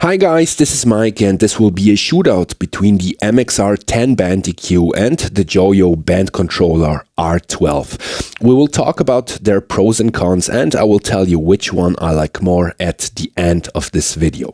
Hi guys, this is Mike and this will be a shootout between the MXR 10 band EQ and the Joyo band controller R-12. We will talk about their pros and cons and I will tell you which one I like more at the end of this video.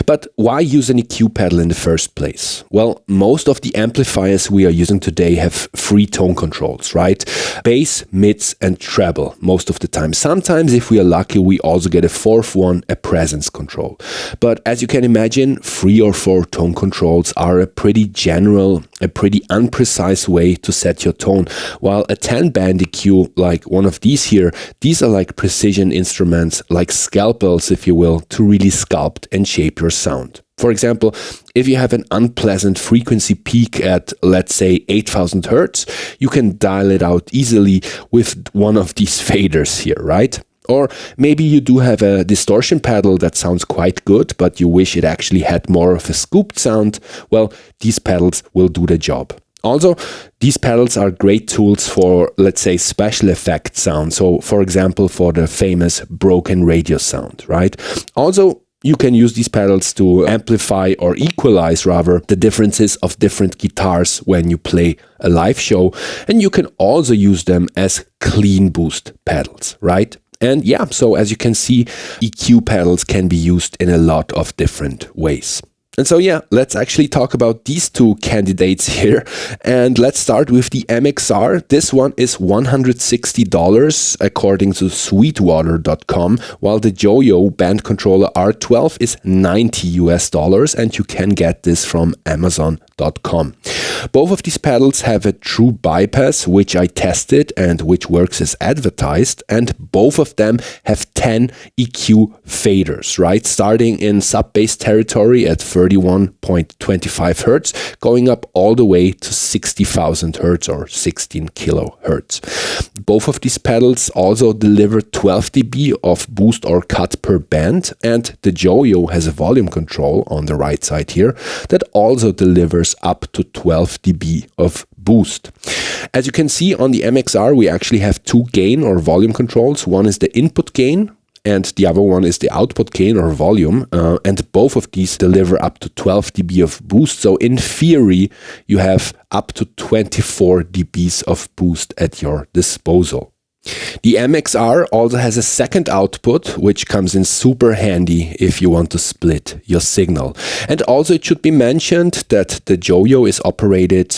But why use an EQ pedal in the first place? Well, most of the amplifiers we are using today have three tone controls, right? Bass, mids and treble most of the time. Sometimes, if we are lucky, we also get a fourth one, a presence control. But as you can imagine, 3 or 4 tone controls are a pretty general, a pretty unprecise way to set your tone, while a 10 band EQ, like one of these here, these are like precision instruments, like scalpels, if you will, to really sculpt and shape your sound. For example, if you have an unpleasant frequency peak at, let's say, 8000 Hertz, you can dial it out easily with one of these faders here, right? Or maybe you do have a distortion pedal that sounds quite good, but you wish it actually had more of a scooped sound. Well, these pedals will do the job. Also, these pedals are great tools for, let's say, special effect sound. So, for example, for the famous broken radio sound, right? Also, you can use these pedals to amplify or equalize, rather, the differences of different guitars when you play a live show. And you can also use them as clean boost pedals, right? And yeah, so as you can see, EQ pedals can be used in a lot of different ways. And so yeah, let's actually talk about these two candidates here. And let's start with the MXR. This one is $160 according to sweetwater.com, while the Joyo band controller R-12 is $90 and you can get this from Amazon.com. Both of these pedals have a true bypass, which I tested and which works as advertised, and both of them have 10 EQ faders, right? Starting in sub-bass territory at 31.25 Hertz, going up all the way to 60,000 Hertz or 16 kilohertz. Both of these pedals also deliver 12 dB of boost or cut per band, and the Joyo has a volume control on the right side here that also delivers up to 12 dB of boost. As you can see on the MXR, we actually have 2 gain or volume controls. One is the input gain and the other one is the output gain or volume, and both of these deliver up to 12 dB of boost. So in theory, you have up to 24 dBs of boost at your disposal. The MXR also has a second output, which comes in super handy if you want to split your signal. And also it should be mentioned that the Joyo is operated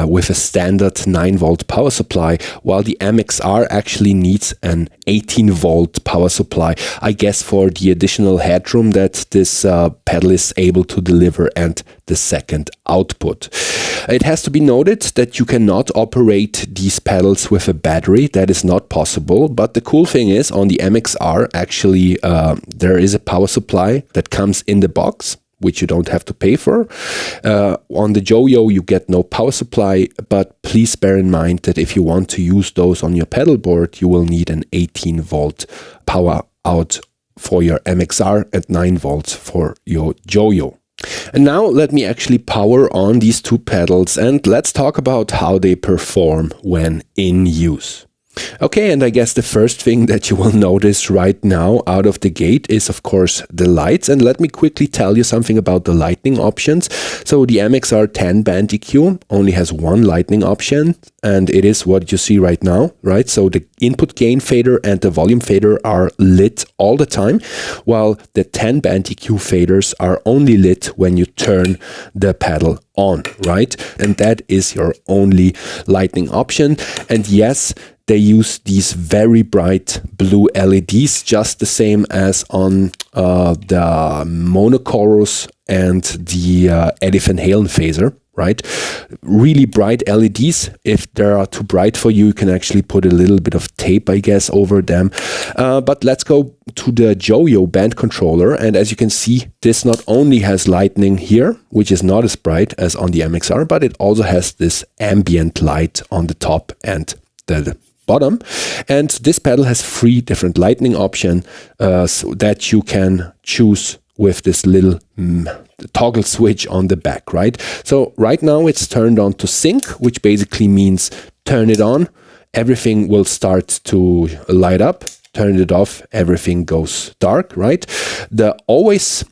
with a standard 9 volt power supply, while the MXR actually needs an 18 volt power supply, I guess for the additional headroom that this pedal is able to deliver and the second output. It has to be noted that you cannot operate these pedals with a battery. That is not possible. But the cool thing is, on the MXR, actually, there is a power supply that comes in the box, which you don't have to pay for. On the Joyo, you get no power supply, but please bear in mind that if you want to use those on your pedal board, you will need an 18 volt power out for your MXR and 9 volts for your Joyo. And now let me actually power on these two pedals and let's talk about how they perform when in use. Okay, and I guess the first thing that you will notice right now out of the gate is, of course, the lights. And let me quickly tell you something about the lighting options. So the MXR 10 band EQ only has one lighting option, and it is what you see right now, right? So the input gain fader and the volume fader are lit all the time, while the 10 band EQ faders are only lit when you turn the pedal on, right? And that is your only lighting option. And yes, they use these very bright blue LEDs, just the same as on the Monochorus and the Eddie Van Halen phaser, right? Really bright LEDs. If they are too bright for you, you can actually put a little bit of tape, I guess, over them. But let's go to the Joyo band controller. And as you can see, this not only has lightning here, which is not as bright as on the MXR, but it also has this ambient light on the top and the bottom. And this pedal has 3 different lighting options so that you can choose with this little toggle switch on the back, right? So right now it's turned on to sync, which basically means turn it on, everything will start to light up. Turn it off, everything goes dark, right? The always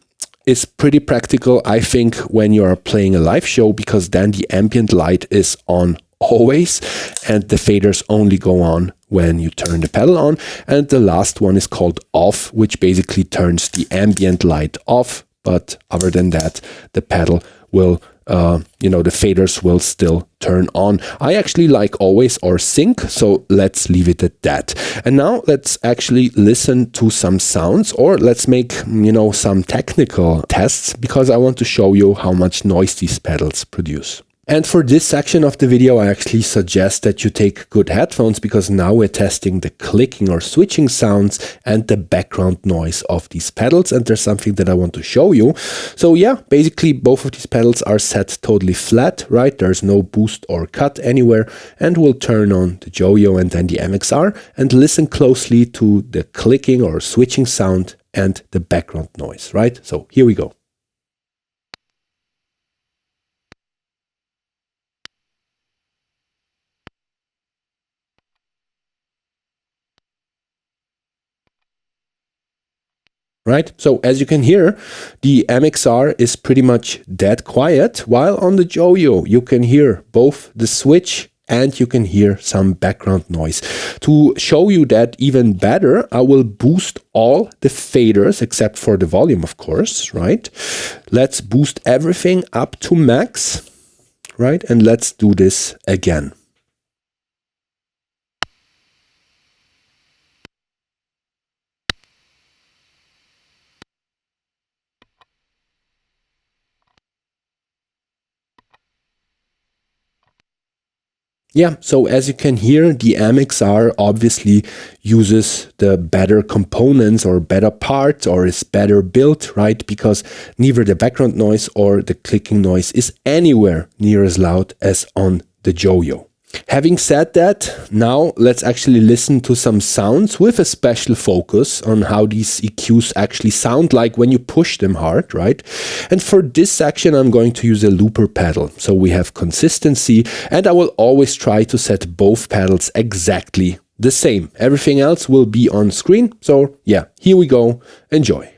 is pretty practical, I think, when you are playing a live show, because then the ambient light is on always and the faders only go on when you turn the pedal on. And the last one is called off, which basically turns the ambient light off. But other than that, the pedal will, the faders will still turn on. I actually like always or sync, so let's leave it at that. And now let's actually listen to some sounds, or let's make, some technical tests, because I want to show you how much noise these pedals produce. And for this section of the video, I actually suggest that you take good headphones, because now we're testing the clicking or switching sounds and the background noise of these pedals. And there's something that I want to show you. So yeah, basically both of these pedals are set totally flat, right? There's no boost or cut anywhere. And we'll turn on the Joyo and then the MXR and listen closely to the clicking or switching sound and the background noise, right? So here we go. Right, so as you can hear, the MXR is pretty much dead quiet, while on the Joyo you can hear both the switch and you can hear some background noise. To show you that even better, I will boost all the faders except for the volume, of course, right? Let's boost everything up to max, right? And let's do this again. Yeah, so as you can hear, the MXR obviously uses the better components or better parts, or is better built, right? Because neither the background noise or the clicking noise is anywhere near as loud as on the Joyo. Having said that, now let's actually listen to some sounds with a special focus on how these EQs actually sound like when you push them hard, right? And for this section, I'm going to use a looper pedal. So we have consistency, and I will always try to set both pedals exactly the same. Everything else will be on screen. So yeah, here we go. Enjoy.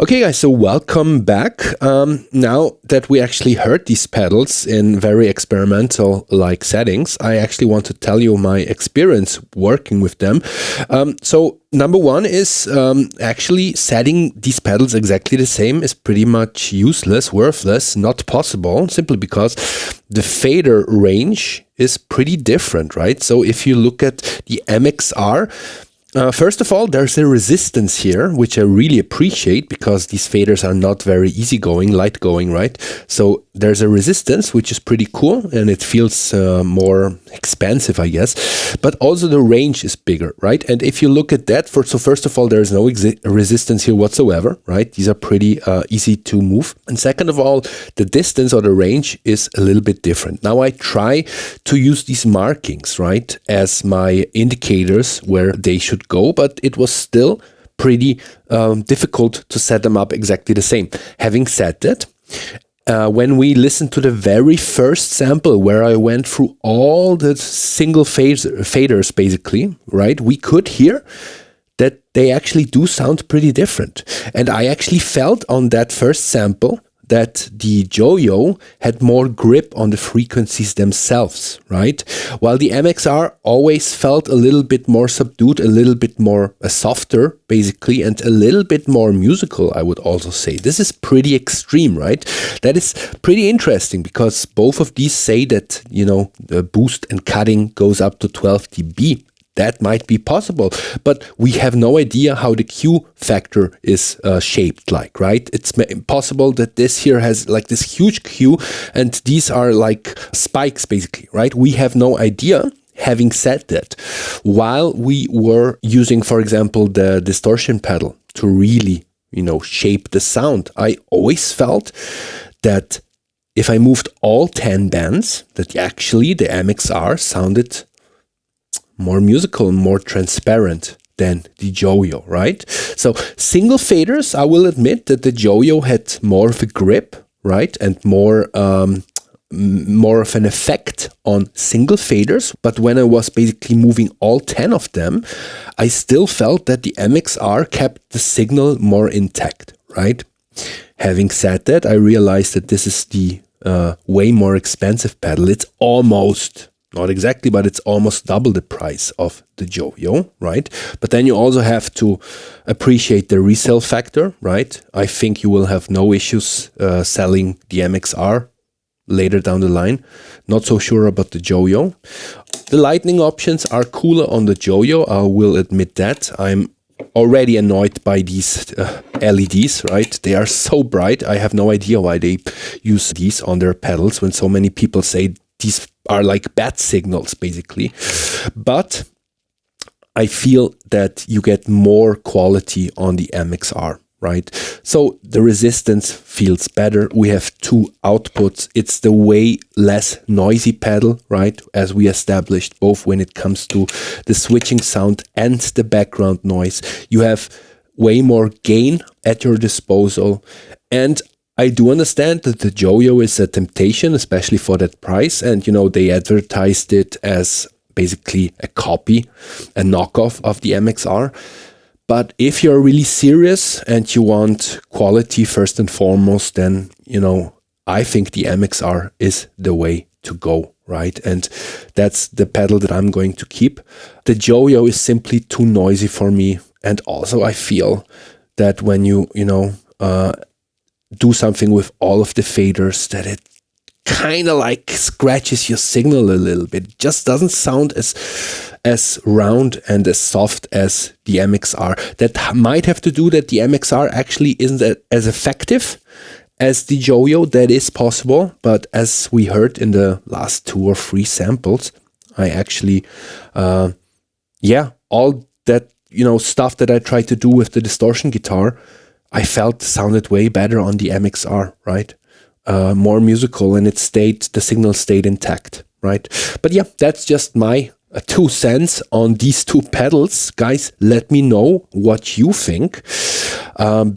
Okay guys, so welcome back. Now that we actually heard these pedals in very experimental like settings, I actually want to tell you my experience working with them. So number one is actually setting these pedals exactly the same is pretty much useless, worthless, not possible, simply because the fader range is pretty different, right? So if you look at the MXR, first of all, there's a resistance here, which I really appreciate because these faders are not very easygoing, light going, right? So there's a resistance, which is pretty cool, and it feels more expansive, I guess. But also the range is bigger, right? And if you look at that, so first of all, there's no resistance here whatsoever, right? These are pretty easy to move. And second of all, the distance or the range is a little bit different. Now I try to use these markings, right, as my indicators where they should go, but it was still pretty difficult to set them up exactly the same. Having said that, when we listened to the very first sample where I went through all the single faders basically, right, we could hear that they actually do sound pretty different. And I actually felt on that first sample that the Joyo had more grip on the frequencies themselves, right? While the MXR always felt a little bit more subdued, a little bit more softer, basically, and a little bit more musical, I would also say. This is pretty extreme, right? That is pretty interesting because both of these say that, you know, the boost and cutting goes up to 12 dB. That might be possible, but we have no idea how the Q factor is shaped like, right? It's possible that this here has like this huge Q and these are like spikes basically, right? We have no idea. Having said that, while we were using, for example, the distortion pedal to really, you know, shape the sound, I always felt that if I moved all 10 bands, that actually the MXR sounded more musical, more transparent than the Joyo, right? So single faders, I will admit that the Joyo had more of a grip, right? And more of an effect on single faders. But when I was basically moving all 10 of them, I still felt that the MXR kept the signal more intact, right? Having said that, I realized that this is the way more expensive pedal. It's almost, not exactly, but it's almost double the price of the Joyo, right? But then you also have to appreciate the resale factor, right? I think you will have no issues selling the MXR later down the line. Not so sure about the Joyo. The lightning options are cooler on the Joyo, I will admit that. I'm already annoyed by these LEDs, right? They are so bright. I have no idea why they use these on their pedals when so many people say these are like bat signals basically. But I feel that you get more quality on the MXR, right? So the resistance feels better. We have two outputs. It's the way less noisy pedal, right? As we established, both when it comes to the switching sound and the background noise. You have way more gain at your disposal. And I do understand that the Joyo is a temptation, especially for that price. And, you know, they advertised it as basically a copy, a knockoff of the MXR. But if you're really serious and you want quality first and foremost, then, you know, I think the MXR is the way to go, right? And that's the pedal that I'm going to keep. The Joyo is simply too noisy for me. And also I feel that when you do something with all of the faders, that it kind of like scratches your signal a little bit. It just doesn't sound as round and as soft as the MXR. That might have to do that the MXR actually isn't as effective as the Joyo. That is possible, but as we heard in the last 2 or 3 samples, I actually all that, you know, stuff that I tried to do with the distortion guitar, I felt sounded way better on the MXR, right? More musical, and the signal stayed intact, right? But yeah, that's just my 2 cents on these 2 pedals. Guys, let me know what you think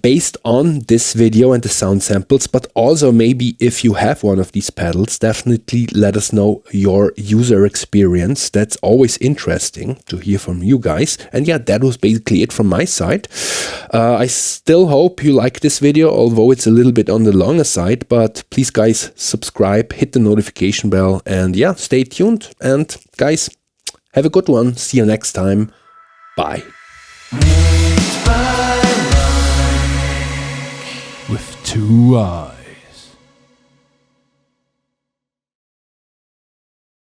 based on this video and the sound samples, but also maybe if you have one of these pedals, definitely let us know your user experience. That's always interesting to hear from you guys. And yeah, that was basically it from my side. I still hope you like this video, although it's a little bit on the longer side, but please guys, subscribe, hit the notification bell, and yeah, stay tuned. And guys, have a good one. See you next time. Bye. With 2 eyes.